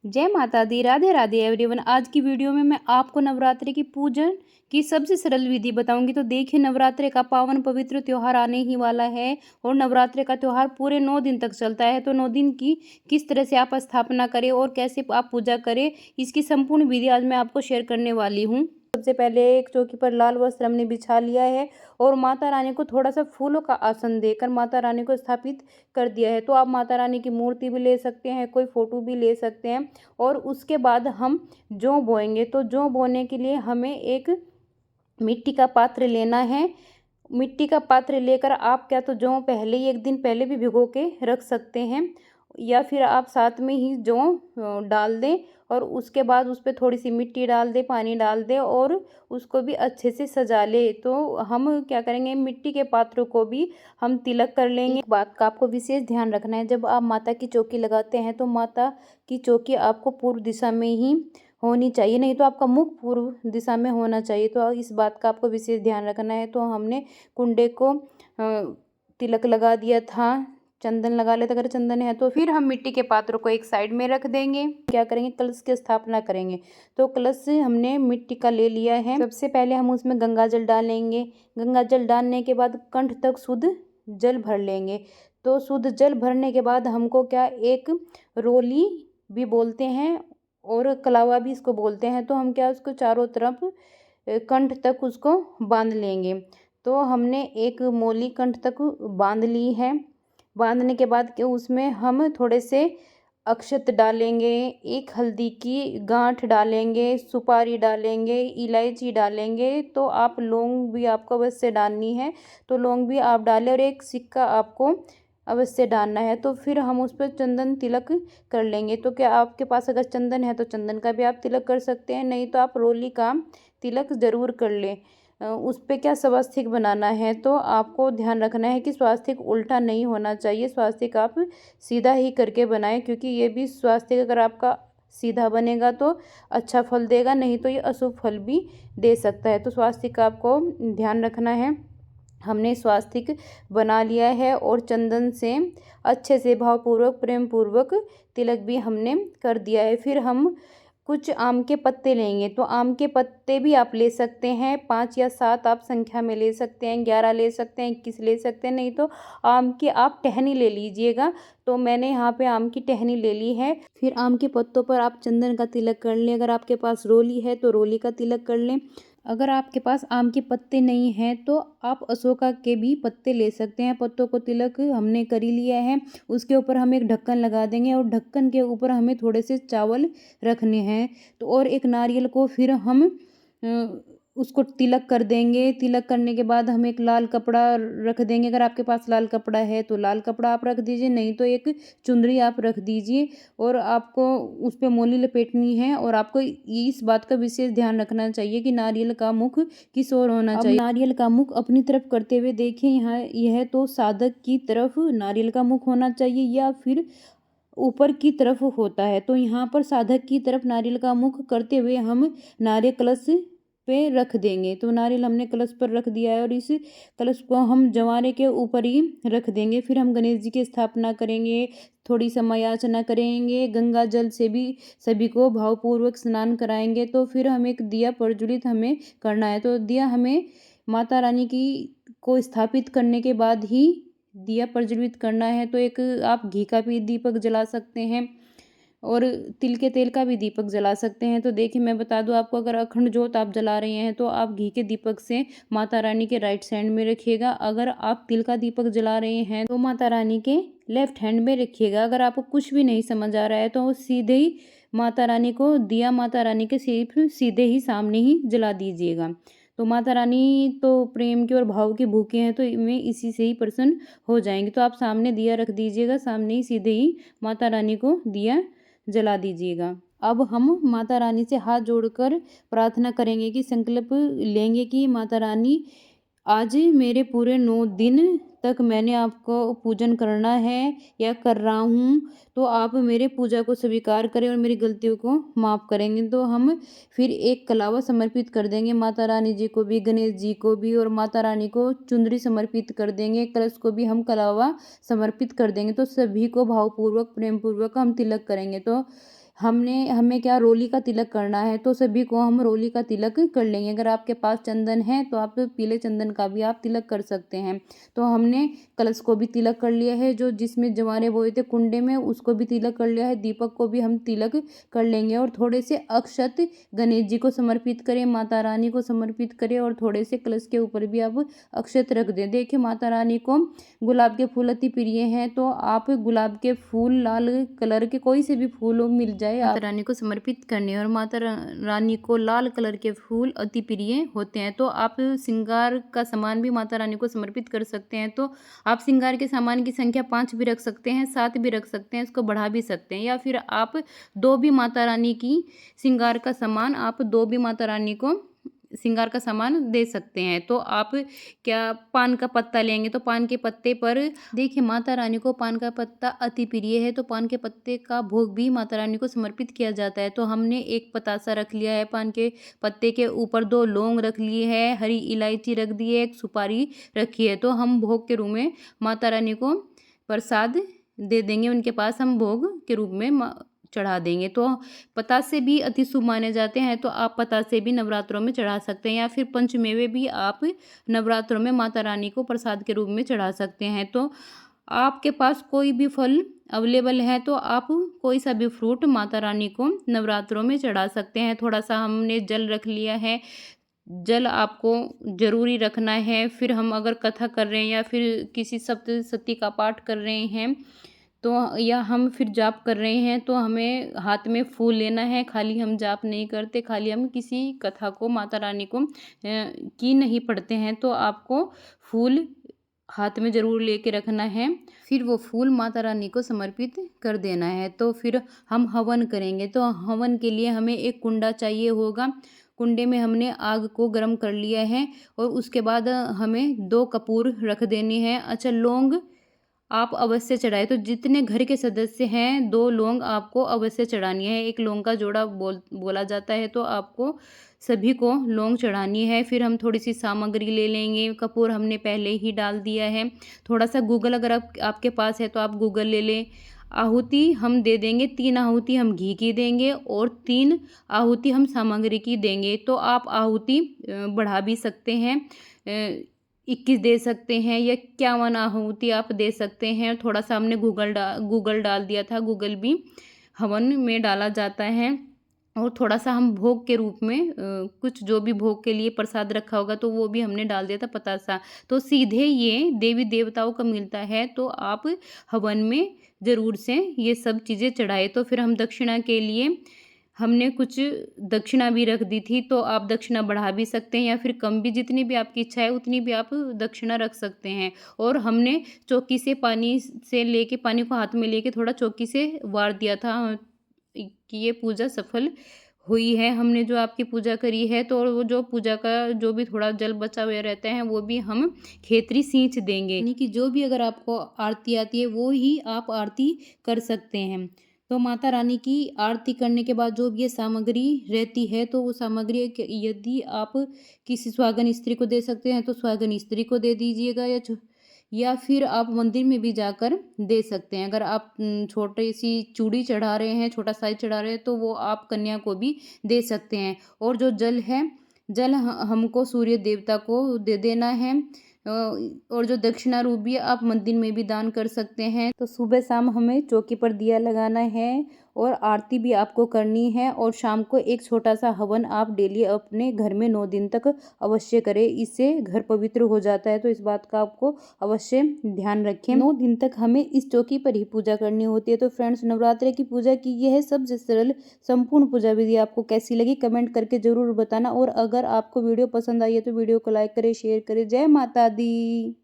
जय माता दी। राधे राधे एवरीवन। आज की वीडियो में मैं आपको नवरात्रि की पूजन की सबसे सरल विधि बताऊंगी। तो देखिए, नवरात्रि का पावन पवित्र त्योहार आने ही वाला है और नवरात्रि का त्योहार पूरे 9 दिन तक चलता है। तो 9 दिन की किस तरह से आप स्थापना करें और कैसे आप पूजा करें, इसकी संपूर्ण विधि आज मैं आपको शेयर करने वाली हूँ। सबसे पहले एक चौकी पर लाल वस्त्र हमने बिछा लिया है और माता रानी को थोड़ा सा फूलों का आसन देकर माता रानी को स्थापित कर दिया है। तो आप माता रानी की मूर्ति भी ले सकते हैं, कोई फोटो भी ले सकते हैं। और उसके बाद हम जौ बोएंगे। तो जौ बोने के लिए हमें एक मिट्टी का पात्र लेना है। मिट्टी का पात्र लेकर आप क्या तो जौ पहले ही एक दिन पहले भी भिगो के रख सकते हैं, या फिर आप साथ में ही जौ डाल दें और उसके बाद उस पर थोड़ी सी मिट्टी डाल दें, पानी डाल दें और उसको भी अच्छे से सजा ले। तो हम क्या करेंगे, मिट्टी के पात्र को भी हम तिलक कर लेंगे। एक बात का आपको विशेष ध्यान रखना है, जब आप माता की चौकी लगाते हैं तो माता की चौकी आपको पूर्व दिशा में ही होनी चाहिए, नहीं तो आपका मुख पूर्व दिशा में होना चाहिए। तो इस बात का आपको विशेष ध्यान रखना है। तो हमने कुंडे को तिलक लगा दिया था, चंदन लगा लेते अगर चंदन है तो। फिर हम मिट्टी के पात्र को एक साइड में रख देंगे। क्या करेंगे, कलश की स्थापना करेंगे। तो कलश हमने मिट्टी का ले लिया है। सबसे पहले हम उसमें गंगा जल डालेंगे। गंगा जल डालने के बाद कंठ तक शुद्ध जल भर लेंगे। तो शुद्ध जल भरने के बाद हमको क्या, एक रोली भी बोलते हैं और कलावा भी इसको बोलते हैं। तो हम क्या, उसको चारों तरफ कंठ तक उसको बांध लेंगे। तो हमने एक मोली कंठ तक बांध ली है। बांधने के बाद क्या, उसमें हम थोड़े से अक्षत डालेंगे, एक हल्दी की गांठ डालेंगे, सुपारी डालेंगे, इलायची डालेंगे। तो आप लौंग भी आपको अवश्य डालनी है, तो लौंग भी आप डालें और एक सिक्का आपको अवश्य डालना है। तो फिर हम उस पर चंदन तिलक कर लेंगे। तो क्या आपके पास अगर चंदन है तो चंदन का भी आप तिलक कर सकते हैं, नहीं तो आप रोली का तिलक ज़रूर कर लें। उस पर क्या स्वास्तिक बनाना है, तो आपको ध्यान रखना है कि स्वास्तिक उल्टा नहीं होना चाहिए। स्वास्तिक आप सीधा ही करके बनाएं, क्योंकि ये भी स्वास्तिक अगर आपका सीधा बनेगा तो अच्छा फल देगा, नहीं तो ये अशुभ फल भी दे सकता है। तो स्वास्तिक का आपको ध्यान रखना है। हमने स्वास्तिक बना लिया है और चंदन से अच्छे से भावपूर्वक प्रेम पूर्वक तिलक भी हमने कर दिया है। फिर हम कुछ आम के पत्ते लेंगे। तो आम के पत्ते भी आप ले सकते हैं, 5 या 7 आप संख्या में ले सकते हैं, 11 ले सकते हैं, 21 ले सकते हैं, नहीं तो आम की आप टहनी ले लीजिएगा। तो मैंने यहाँ पे आम की टहनी ले ली है। फिर आम के पत्तों पर आप चंदन का तिलक कर लें। अगर आपके पास रोली है तो रोली का तिलक कर लें। अगर आपके पास आम के पत्ते नहीं हैं तो आप अशोका के भी पत्ते ले सकते हैं। पत्तों को तिलक हमने कर ही लिया है। उसके ऊपर हम एक ढक्कन लगा देंगे और ढक्कन के ऊपर हमें थोड़े से चावल रखने हैं। तो और एक नारियल को फिर हम उसको तिलक कर देंगे। तिलक करने के बाद हम एक लाल कपड़ा रख देंगे। अगर आपके पास लाल कपड़ा है तो लाल कपड़ा आप रख दीजिए, नहीं तो एक चुनरी आप रख दीजिए। और आपको उस पर मोली लपेटनी है और आपको इस बात का विशेष ध्यान रखना चाहिए कि नारियल का मुख किस ओर होना चाहिए। नारियल का मुख अपनी तरफ करते हुए देखिए, यहाँ यह तो साधक की तरफ नारियल का मुख होना चाहिए या फिर ऊपर की तरफ होता है। तो यहाँ पर साधक की तरफ नारियल का मुख करते हुए हम नारियल कलश पे रख देंगे। तो नारियल हमने कलश पर रख दिया है और इस कलश को हम जवारे के ऊपर ही रख देंगे। फिर हम गणेश जी की स्थापना करेंगे, थोड़ी समय याचना करेंगे, गंगा जल से भी सभी को भावपूर्वक स्नान कराएंगे। तो फिर हम एक दिया प्रज्वलित हमें करना है। तो दिया हमें माता रानी की को स्थापित करने के बाद ही दिया प्रज्वलित करना है। तो एक आप घी का भी दीपक जला सकते हैं और तिल के तेल का भी दीपक जला सकते हैं। तो देखिए, मैं बता दूं आपको, अगर अखंड जोत आप जला रहे हैं तो आप घी के दीपक से माता रानी के राइट हैंड में रखिएगा। अगर आप तिल का दीपक जला रहे हैं तो माता रानी के लेफ्ट हैंड में रखिएगा। अगर आपको कुछ भी नहीं समझ आ रहा है तो सीधे ही माता रानी को दिया माता रानी के सिर्फ सीधे ही सामने ही जला दीजिएगा। तो माता रानी तो प्रेम के और भाव के भूखे हैं, तो वे इसी से ही प्रसन्न हो जाएंगे। तो आप सामने दिया रख दीजिएगा, सामने ही सीधे ही माता रानी को दिया जला दीजिएगा। अब हम माता रानी से हाथ जोड़कर प्रार्थना करेंगे कि संकल्प लेंगे कि माता रानी, आज मेरे पूरे 9 दिन तक मैंने आपको पूजन करना है या कर रहा हूँ, तो आप मेरे पूजा को स्वीकार करें और मेरी गलतियों को माफ़ करेंगे। तो हम फिर एक कलावा समर्पित कर देंगे माता रानी जी को भी, गणेश जी को भी, और माता रानी को चुंदरी समर्पित कर देंगे। कलश को भी हम कलावा समर्पित कर देंगे। तो सभी को भावपूर्वक प्रेम पूर्वक हम तिलक करेंगे। तो हमें क्या रोली का तिलक करना है, तो सभी को हम रोली का तिलक कर लेंगे। अगर आपके पास चंदन है तो आप पीले चंदन का भी आप तिलक कर सकते हैं। तो हमने कलश को भी तिलक कर लिया है, जो जिसमें जवारे बोए थे कुंडे में उसको भी तिलक कर लिया है, दीपक को भी हम तिलक कर लेंगे। और थोड़े से अक्षत गणेश जी को समर्पित करें, माता रानी को समर्पित करें, और थोड़े से कलश के ऊपर भी आप अक्षत रख दें। देखिए माता रानी को गुलाब के फूल अति प्रिय हैं, तो आप गुलाब के फूल लाल कलर के कोई से भी फूल मिल जाए माता रानी को समर्पित करने। और माता रानी को लाल कलर के फूल अति प्रिय होते हैं, तो आप श्रृंगार का सामान भी माता रानी को समर्पित कर सकते हैं। तो आप श्रृंगार के सामान की संख्या 5 भी रख सकते हैं, 7 भी रख सकते हैं, इसको बढ़ा भी सकते हैं, या फिर आप 2 भी माता रानी की श्रृंगार का सामान आप 2 भी माता रानी को श्रृंगार का सामान दे सकते हैं। तो आप क्या पान का पत्ता लेंगे, तो पान के पत्ते पर देखिए माता रानी को पान का पत्ता अति प्रिय है, तो पान के पत्ते का भोग भी माता रानी को समर्पित किया जाता है। तो हमने एक पतासा रख लिया है, पान के पत्ते के ऊपर 2 लौंग रख लिए है, हरी इलायची रख दी है, एक सुपारी रखी है। तो हम भोग के रूप में माता रानी को प्रसाद दे देंगे, उनके पास हम भोग के रूप में चढ़ा देंगे। तो पतासे भी अति शुभ माने जाते हैं, तो आप पतासे भी नवरात्रों में चढ़ा सकते हैं, या फिर पंचमेवे भी आप नवरात्रों में माता रानी को प्रसाद के रूप में चढ़ा सकते हैं। तो आपके पास कोई भी फल अवेलेबल है तो आप कोई सा भी फ्रूट माता रानी को नवरात्रों में चढ़ा सकते हैं। थोड़ा सा हमने जल रख लिया है, जल आपको ज़रूरी रखना है। फिर हम अगर कथा कर रहे हैं या फिर किसी सप्तशती का पाठ कर रहे हैं, तो या हम फिर जाप कर रहे हैं, तो हमें हाथ में फूल लेना है। खाली हम जाप नहीं करते, खाली हम किसी कथा को माता रानी को की नहीं पढ़ते हैं, तो आपको फूल हाथ में ज़रूर लेके रखना है। फिर वो फूल माता रानी को समर्पित कर देना है। तो फिर हम हवन करेंगे, तो हवन के लिए हमें एक कुंडा चाहिए होगा। कुंडे में हमने आग को गर्म कर लिया है, और उसके बाद हमें 2 कपूर रख देने हैं। अच्छा, लौंग आप अवश्य चढ़ाएँ, तो जितने घर के सदस्य हैं 2 लौंग आपको अवश्य चढ़ानी है। 1 लौंग का जोड़ा बोला जाता है, तो आपको सभी को लौंग चढ़ानी है। फिर हम थोड़ी सी सामग्री ले लेंगे, कपूर हमने पहले ही डाल दिया है। थोड़ा सा गूगल अगर आपके पास है तो आप गूगल ले लें। आहुति हम दे देंगे, 3 आहुति हम घी की देंगे और 3 आहुति हम सामग्री की देंगे। तो आप आहुति बढ़ा भी सकते हैं, 21 दे सकते हैं, या 51 आहुति आप दे सकते हैं। थोड़ा सा हमने गूगल डाल दिया था, गूगल भी हवन में डाला जाता है। और थोड़ा सा हम भोग के रूप में कुछ जो भी भोग के लिए प्रसाद रखा होगा तो वो भी हमने डाल दिया था पतासा। तो सीधे ये देवी देवताओं का मिलता है, तो आप हवन में ज़रूर से ये सब चीज़ें चढ़ाए। तो फिर हम दक्षिणा के लिए हमने कुछ दक्षिणा भी रख दी थी, तो आप दक्षिणा बढ़ा भी सकते हैं या फिर कम भी, जितनी भी आपकी इच्छा है उतनी भी आप दक्षिणा रख सकते हैं। और हमने चौकी से पानी को हाथ में लेके थोड़ा चौकी से वार दिया था कि ये पूजा सफल हुई है, हमने जो आपकी पूजा करी है। तो वो जो पूजा का जो भी थोड़ा जल बचा हुआ रहता है वो भी हम खेतरी सींच देंगे, यानी कि जो भी अगर आपको आरती आती है वो ही आप आरती कर सकते हैं। तो माता रानी की आरती करने के बाद जो भी ये सामग्री रहती है, तो वो सामग्री यदि आप किसी सुहागन स्त्री को दे सकते हैं तो सुहागन स्त्री को दे दीजिएगा, या फिर आप मंदिर में भी जाकर दे सकते हैं। अगर आप छोटी सी चूड़ी चढ़ा रहे हैं, छोटा साइज चढ़ा रहे हैं, तो वो आप कन्या को भी दे सकते हैं। और जो जल है, जल हमको सूर्य देवता को दे देना है। और जो दक्षिणा रूप भी आप मंदिर में भी दान कर सकते हैं। तो सुबह शाम हमें चौकी पर दिया लगाना है, और आरती भी आपको करनी है, और शाम को एक छोटा सा हवन आप डेली अपने घर में 9 दिन तक अवश्य करें, इससे घर पवित्र हो जाता है। तो इस बात का आपको अवश्य ध्यान रखें। 9 दिन तक हमें इस चौकी पर ही पूजा करनी होती है। तो फ्रेंड्स, नवरात्रि की पूजा की यह सबसे सरल संपूर्ण पूजा विधि आपको कैसी लगी कमेंट करके ज़रूर बताना। और अगर आपको वीडियो पसंद आई है तो वीडियो को लाइक करें, शेयर करें। जय माता दी।